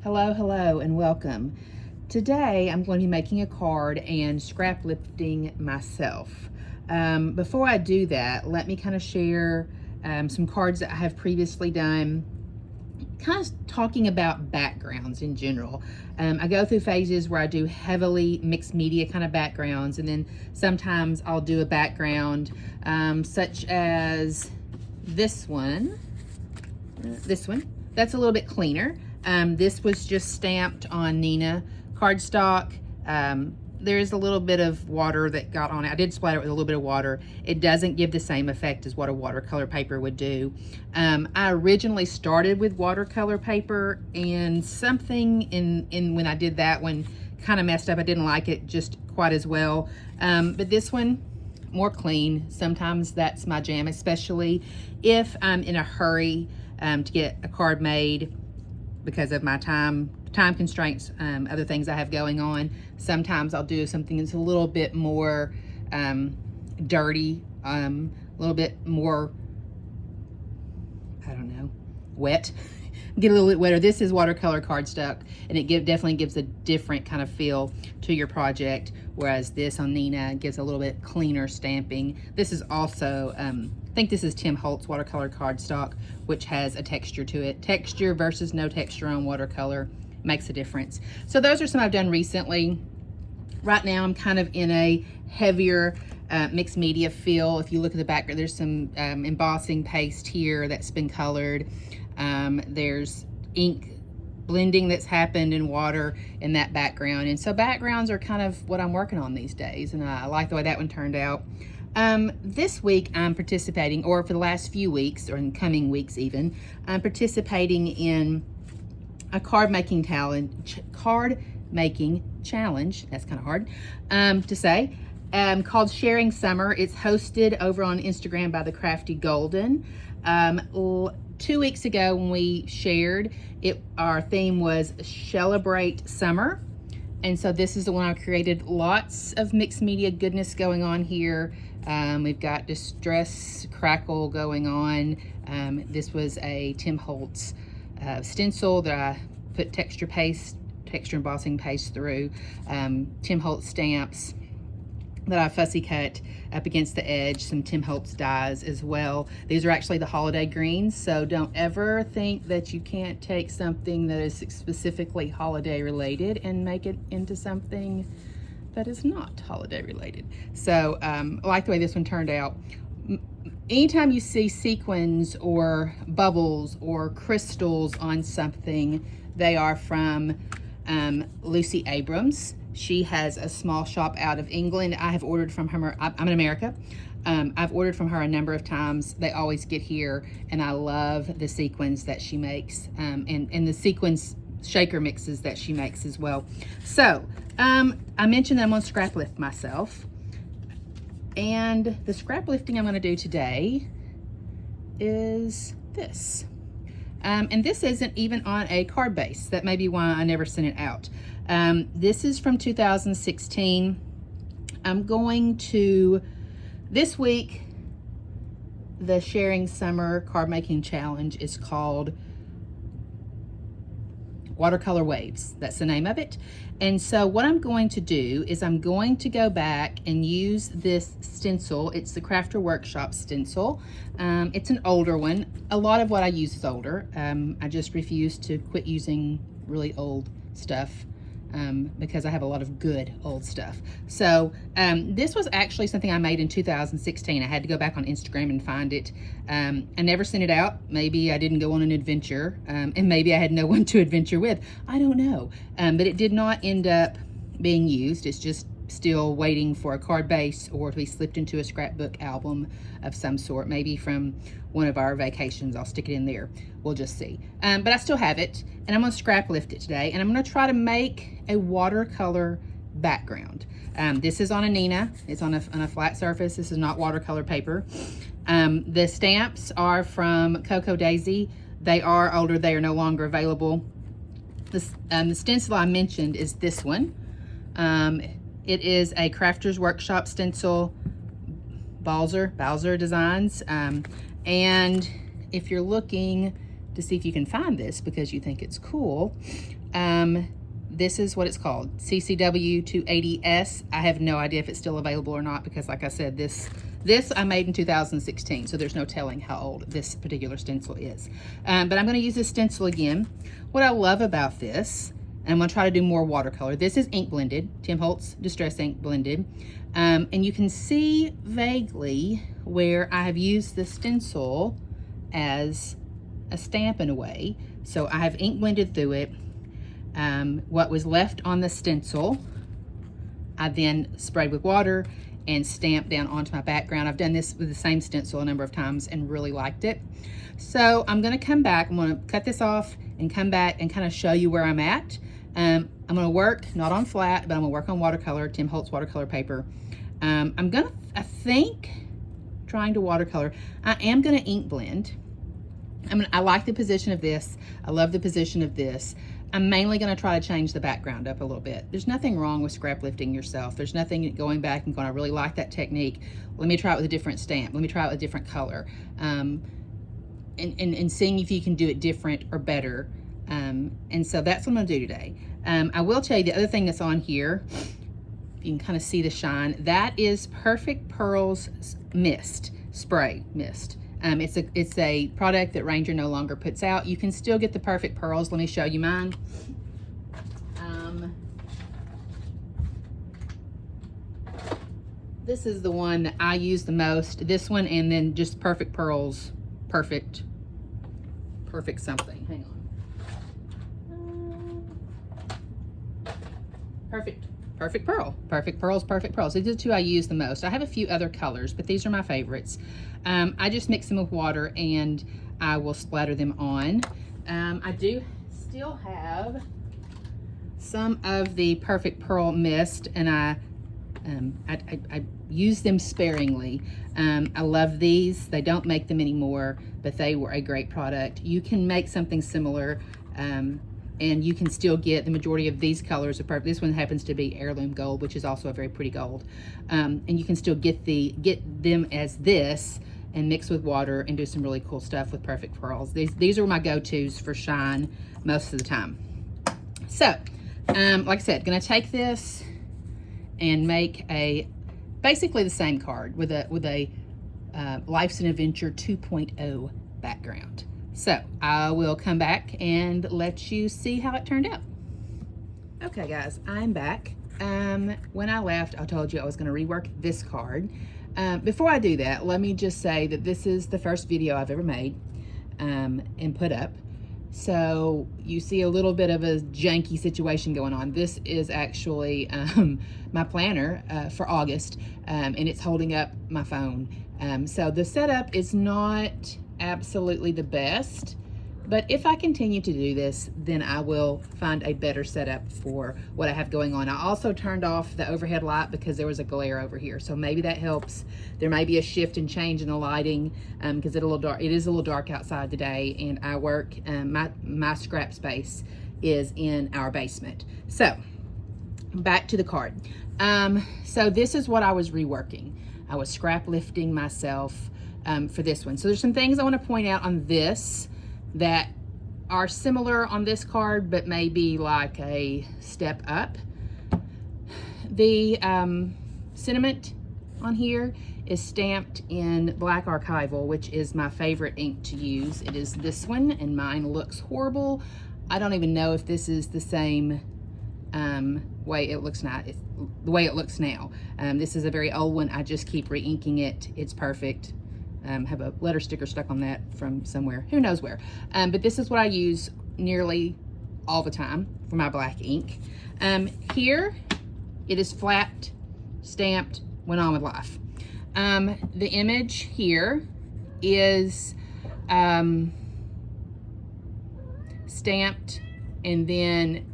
Hello, and welcome. Today, I'm going to be making a card and scrap lifting myself. Before I do that, let me kind of share some cards that I have previously done, kind of talking about backgrounds in general. I go through phases where I do heavily mixed media kind of backgrounds, and then sometimes I'll do a background such as this one. That's a little bit cleaner. This was just stamped on Nina cardstock. There's a little bit of water that got on it. I did splatter it with a little bit of water. It doesn't give the same effect as what a watercolor paper would do. I originally started with watercolor paper, and something in when I did that one kind of messed up. I didn't like it just quite as well. But this one, more clean. Sometimes that's my jam, especially if I'm in a hurry to get a card made because of my time constraints, other things I have going on. Sometimes I'll do something that's a little bit more dirty, a little bit more, I don't know, wet. Get a little bit wetter. This is watercolor cardstock, and it definitely gives a different kind of feel to your project, whereas this on Nina gives a little bit cleaner stamping. This is also, I think this is Tim Holtz watercolor cardstock, which has a texture to it. Texture versus no texture on watercolor makes a difference. So those are some I've done recently. Right now I'm kind of in a heavier mixed media feel. If you look at the background, there's some embossing paste here that's been colored. There's ink blending that's happened in water in that background. And so backgrounds are kind of what I'm working on these days, and I like the way that one turned out. This week I'm participating, or for the last few weeks, or in coming weeks even, I'm participating in a card making challenge, that's kind of hard to say, called Sharing Summer. It's hosted over on Instagram by the Crafty Golden. 2 weeks ago when we shared it, our theme was Celebrate Summer. And so this is the one I created. Lots of mixed media goodness going on here. We've got distress crackle going on. This was a Tim Holtz stencil that I put texture embossing paste through. Tim Holtz stamps that I fussy cut up against the edge, some Tim Holtz dyes as well. These are actually the holiday greens, so don't ever think that you can't take something that is specifically holiday related and make it into something that is not holiday related. So I like the way this one turned out. Anytime you see sequins or bubbles or crystals on something, they are from Lucy Abrams. She has a small shop out of England. I have ordered from her. I'm in America. I've ordered from her a number of times. They always get here, and I love the sequins that she makes, and the sequins shaker mixes that she makes as well. So I mentioned that I'm on scrap lift myself, and the scrap lifting I'm going to do today is this. And this isn't even on a card base. That may be why I never sent it out. This is from 2016. I'm going to, this week, the Sharing Summer Card Making Challenge is called Watercolor Waves. That's the name of it. And so what I'm going to do is I'm going to go back and use this stencil. It's the Crafter Workshop stencil. It's an older one. A lot of what I use is older. I just refuse to quit using really old stuff because I have a lot of good old stuff. So this was actually something I made in 2016. I had to go back on Instagram and find it. I never sent it out. Maybe I didn't go on an adventure, and maybe I had no one to adventure with. I don't know. But it did not end up being used. It's just still waiting for a card base or to be slipped into a scrapbook album of some sort, maybe from one of our vacations. I'll stick it in there. We'll just see. But I still have it, and I'm going to scrap lift it today, and I'm going to try to make a watercolor background. This is on a Nina. It's on a flat surface. This is not watercolor paper. The stamps are from Cocoa Daisy. They are older. They are no longer available. The stencil I mentioned is this one. It is a Crafter's Workshop stencil, Bowser Designs. And if you're looking to see if you can find this because you think it's cool, This is what it's called, CCW 280S. I have no idea if it's still available or not because, like I said, this I made in 2016, so there's no telling how old this particular stencil is. But I'm going to use this stencil again. What I love about this, and I'm going to try to do more watercolor. This is ink blended, Tim Holtz Distress Ink blended. And you can see vaguely where I have used the stencil as a stamp in a way. So I have ink blended through it. What was left on the stencil, I then sprayed with water and stamped down onto my background. I've done this with the same stencil a number of times and really liked it. So I'm gonna come back, I'm gonna cut this off and come back and kind of show you where I'm at. I'm gonna work, not on flat, but I'm gonna work on watercolor, Tim Holtz watercolor paper. I'm gonna, I think, trying to watercolor. I am gonna ink blend. I like the position of this. I love the position of this. I'm mainly going to try to change the background up a little bit. There's nothing wrong with scrap lifting yourself. There's nothing going back and going, I really like that technique. Let me try it with a different stamp. Let me try it with a different color. And seeing if you can do it different or better. And so that's what I'm going to do today. I will tell you the other thing that's on here. You can kind of see the shine. That is Perfect Pearls Mist, Spray Mist. It's a product that Ranger no longer puts out. You can still get the Perfect Pearls. Let me show you mine. This is the one that I use the most. This one, and then just Perfect Pearls, perfect something. Hang on. Perfect Pearl. Perfect Pearls, Perfect Pearls. These are the two I use the most. I have a few other colors, but these are my favorites. I just mix them with water and I will splatter them on. I do still have some of the Perfect Pearl Mist, and I use them sparingly. I love these. They don't make them anymore, but they were a great product. You can make something similar, and you can still get the majority of these colors of Perfect. This one happens to be heirloom gold, which is also a very pretty gold. And you can still get them as this and mix with water and do some really cool stuff with Perfect Pearls. These are my go-tos for shine most of the time. So, like I said, gonna take this and make basically the same card with a Life's an Adventure 2.0 background. So I will come back and let you see how it turned out. Okay guys, I'm back. When I left, I told you I was gonna rework this card. Before I do that, let me just say that this is the first video I've ever made and put up. So you see a little bit of a janky situation going on. This is actually my planner for August, and it's holding up my phone. So the setup is not absolutely the best, but if I continue to do this, then I will find a better setup for what I have going on. I also turned off the overhead light because there was a glare over here, so maybe that helps. There may be a shift and change in the lighting because it is a little dark outside today, and I work, my scrap space is in our basement. So back to the card. So this is what I was reworking. I was scrap lifting myself for this one. So there's some things I want to point out on this that are similar on this card, but maybe like a step up. The sentiment on here is stamped in black archival, which is my favorite ink to use. It is this one, and mine looks horrible. I don't even know if this is the same way it looks now. It's the way it looks now. This is a very old one. I just keep re-inking it. It's perfect. Have a letter sticker stuck on that from somewhere, who knows where. But this is what I use nearly all the time for my black ink. Here, it is flat, stamped, went on with life. The image here is stamped and then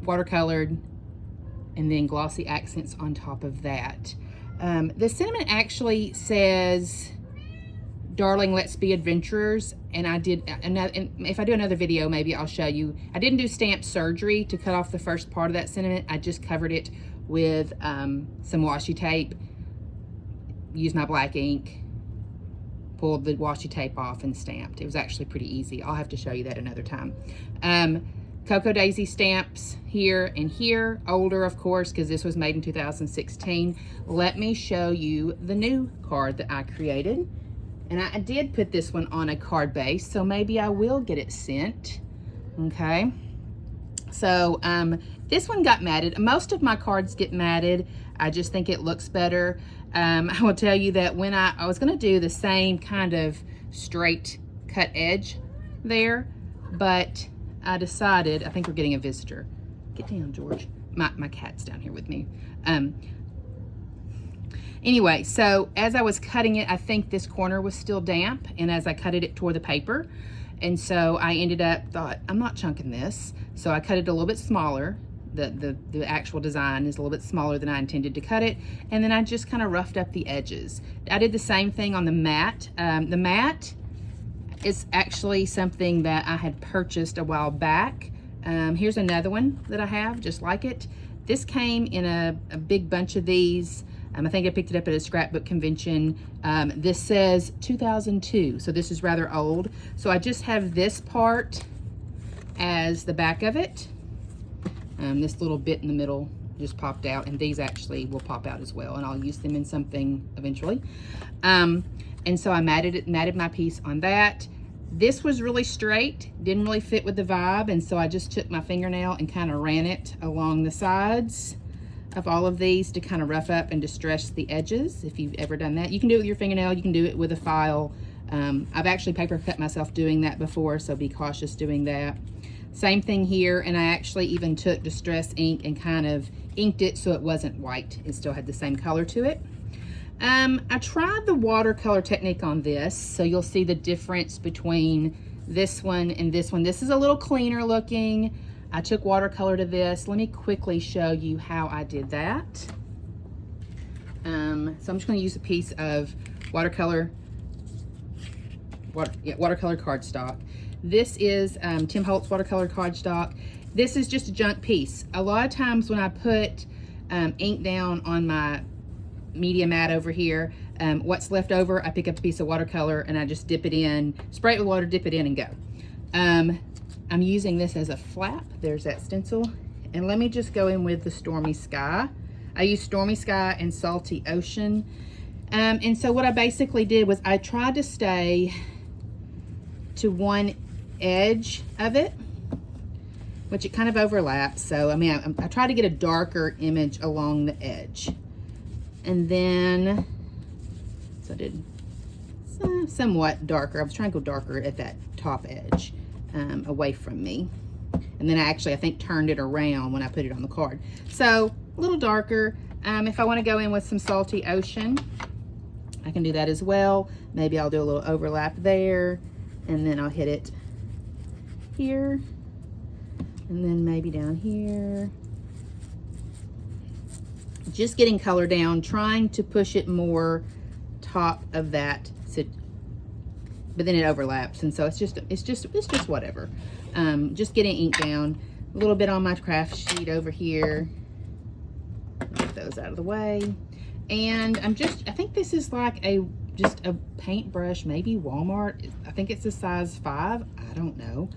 watercolored and then glossy accents on top of that. The sentiment actually says, "Darling, let's be adventurers." And I did, and if I do another video, maybe I'll show you. I didn't do stamp surgery to cut off the first part of that sentiment. I just covered it with some washi tape, used my black ink, pulled the washi tape off and stamped. It was actually pretty easy. I'll have to show you that another time. Cocoa Daisy stamps here and here, older of course, because this was made in 2016. Let me show you the new card that I created. And I did put this one on a card base, so maybe I will get it sent, okay? So this one got matted. Most of my cards get matted. I just think it looks better. I will tell you that when I was gonna do the same kind of straight cut edge there, but I decided, I think we're getting a visitor. Get down, George. My cat's down here with me. Anyway, so as I was cutting it, I think this corner was still damp, and as I cut it, it tore the paper. And so I ended up, thought, I'm not chunking this. So I cut it a little bit smaller. The actual design is a little bit smaller than I intended to cut it. And then I just kind of roughed up the edges. I did the same thing on the mat. The mat is actually something that I had purchased a while back. Here's another one that I have, just like it. This came in a big bunch of these. I think I picked it up at a scrapbook convention. This says 2002, so this is rather old. So I just have this part as the back of it. This little bit in the middle just popped out, and these actually will pop out as well, and I'll use them in something eventually. And so I matted my piece on that. This was really straight, didn't really fit with the vibe, and so I just took my fingernail and kind of ran it along the sides of all of these to kind of rough up and distress the edges. If you've ever done that, you can do it with your fingernail, you can do it with a file. I've actually paper cut myself doing that before, so be cautious doing that. Same thing here, and I actually even took Distress ink and kind of inked it so it wasn't white. It still had the same color to it. I tried the watercolor technique on this, so you'll see the difference between this one and this one. This is a little cleaner looking. I took watercolor to this. Let me quickly show you how I did that. So I'm just going to use a piece of watercolor cardstock. This is Tim Holtz watercolor cardstock. This is just a junk piece. A lot of times when I put ink down on my media mat over here, what's left over, I pick up a piece of watercolor and I just dip it in, spray it with water, dip it in and go. I'm using this as a flap. There's that stencil. And let me just go in with the Stormy Sky. I use Stormy Sky and Salty Ocean. And so what I basically did was I tried to stay to one edge of it, which it kind of overlaps. So, I mean, I tried to get a darker image along the edge. And then, so I did somewhat darker. I was trying to go darker at that top edge. Away from me, and then I think turned it around when I put it on the card, so a little darker. If I want to go in with some Salty Ocean, I can do that as well. Maybe I'll do a little overlap there, and then I'll hit it here, and then maybe down here. Just getting color down, trying to push it more top of that, but then it overlaps, and so it's just whatever. Just getting ink down, a little bit on my craft sheet over here. Get those out of the way, and I think this is like just a paintbrush, maybe Walmart. I think it's a size 5. I don't know.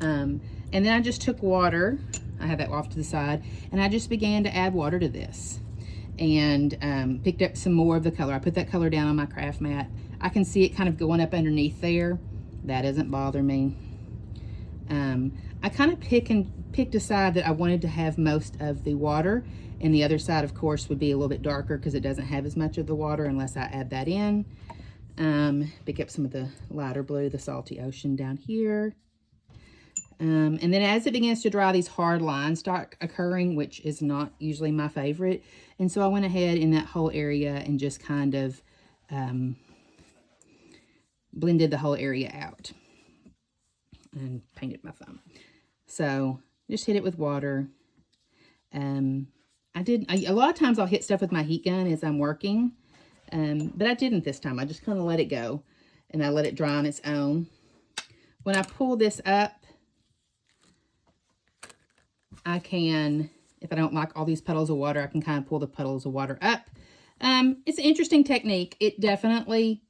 And then I just took water. I have that off to the side, and I just began to add water to this, and picked up some more of the color. I put that color down on my craft mat. I can see it kind of going up underneath there. That doesn't bother me. I kind of picked a side that I wanted to have most of the water, and the other side, of course, would be a little bit darker because it doesn't have as much of the water unless I add that in. Pick up some of the lighter blue, the Salty Ocean down here. And then as it begins to dry, these hard lines start occurring, which is not usually my favorite. And so I went ahead in that whole area and just kind of blended the whole area out and painted my thumb. So just hit it with water. A lot of times I'll hit stuff with my heat gun as I'm working, but I didn't this time. I just kind of let it go, and I let it dry on its own. When I pull this up, I can, if I don't like all these puddles of water, I can kind of pull the puddles of water up. It's an interesting technique. It definitely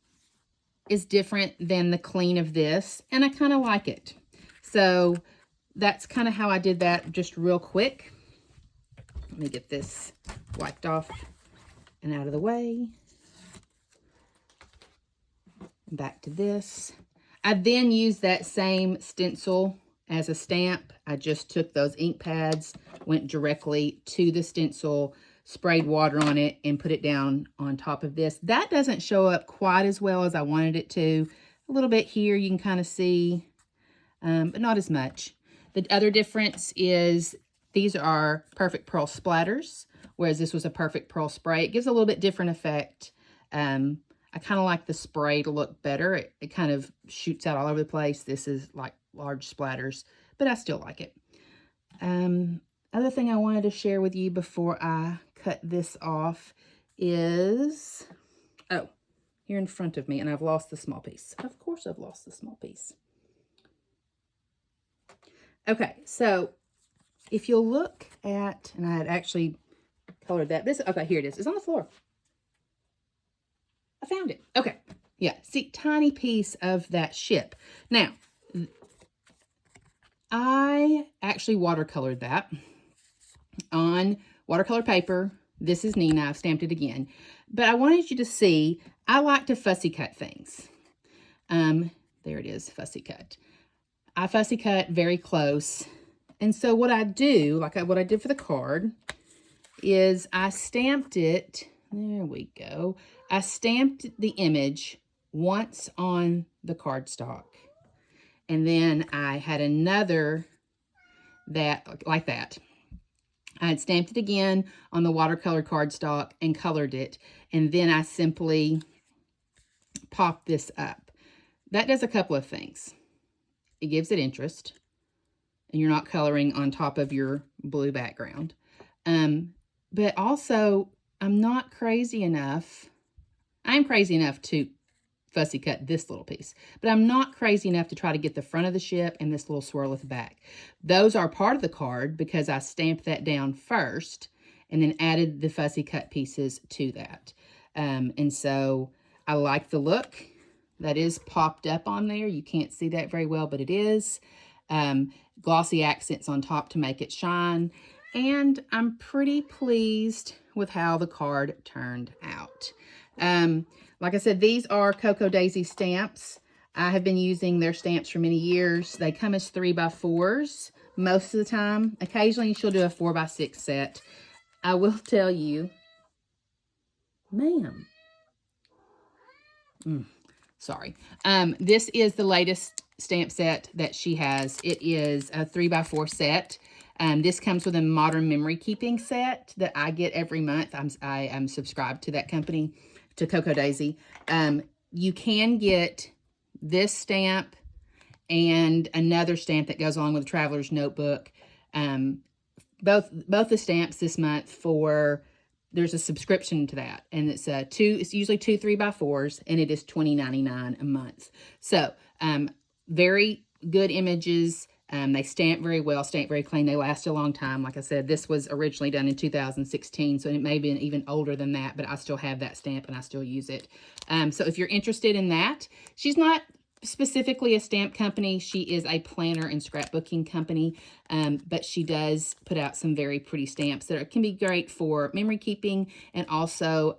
is different than the clean of this, and I kind of like it. So that's kind of how I did that, just real quick. Let me get this wiped off and out of the way. Back to this. I then used that same stencil as a stamp. I just took those ink pads, went directly to the stencil, sprayed water on it, and put it down on top of this. That doesn't show up quite as well as I wanted it to. A little bit here you can kind of see, but not as much. The other difference is these are Perfect Pearl splatters, whereas this was a Perfect Pearl spray. It gives a little bit different effect. I kind of like the spray to look better. It kind of shoots out all over the place. This is like large splatters, but I still like it. Other thing I wanted to share with you before I cut this off is, oh, here in front of me, and I've lost the small piece. Of course I've lost the small piece. Okay, so if you'll look at, and I had actually colored that. This, okay, here it is. It's on the floor. I found it. Okay. Yeah. See, tiny piece of that ship. Now, I actually watercolored that on watercolor paper. This is Nina. I've stamped it again. But I wanted you to see, I like to fussy cut things. There it is, fussy cut. I fussy cut very close. And so what I do, like what I did for the card, is I stamped it. There we go. I stamped the image once on the cardstock. And then I had another that, like that. I had stamped it again on the watercolor cardstock and colored it. And then I simply popped this up. That does a couple of things. It gives it interest. And you're not coloring on top of your blue background. But also, I'm not crazy enough. I'm crazy enough to fussy cut this little piece, but I'm not crazy enough to try to get the front of the ship and this little swirl at the back. Those are part of the card because I stamped that down first and then added the fussy cut pieces to that. And so I like the look. That is popped up on there. You can't see that very well, but it is. Glossy accents on top to make it shine. And I'm pretty pleased with how the card turned out. Like I said, these are Cocoa Daisy stamps. I have been using their stamps for many years. They come as 3x4s most of the time. Occasionally, she'll do a 4x6 set. I will tell you, ma'am. Sorry. This is the latest stamp set that she has. It is a 3x4 set. This comes with a modern memory keeping set that I get every month. I am subscribed to that company, to Cocoa Daisy. You can get this stamp and another stamp that goes along with the Traveler's Notebook. Both the stamps this month for, there's a subscription to that, and it's usually 2 3x4s, and it is $20.99 a month. So very good images. They stamp very well, stamp very clean. They last a long time. Like I said, this was originally done in 2016, so it may be even older than that, but I still have that stamp and I still use it. So if you're interested in that, she's not specifically a stamp company. She is a planner and scrapbooking company, but she does put out some very pretty stamps that can be great for memory keeping and also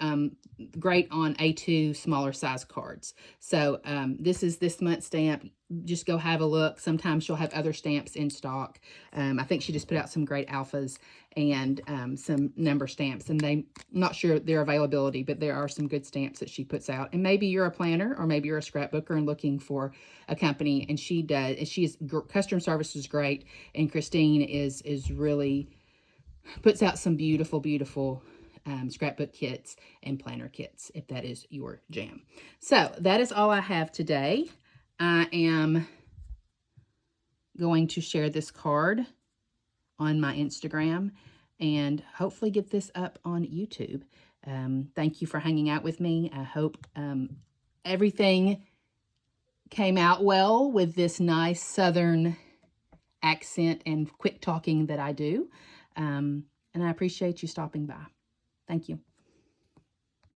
great on A2 smaller size cards. So this is this month's stamp. Just go have a look. Sometimes she'll have other stamps in stock. I think she just put out some great alphas and some number stamps, and I'm not sure their availability, but there are some good stamps that she puts out. And maybe you're a planner or maybe you're a scrapbooker and looking for a company, and she does. And she's customer service is great, and Christine is really puts out some beautiful scrapbook kits and planner kits if that is your jam. So that is all I have today. I am going to share this card on my Instagram and hopefully get this up on YouTube. Thank you for hanging out with me. I hope everything came out well with this nice Southern accent and quick talking that I do. And I appreciate you stopping by. Thank you.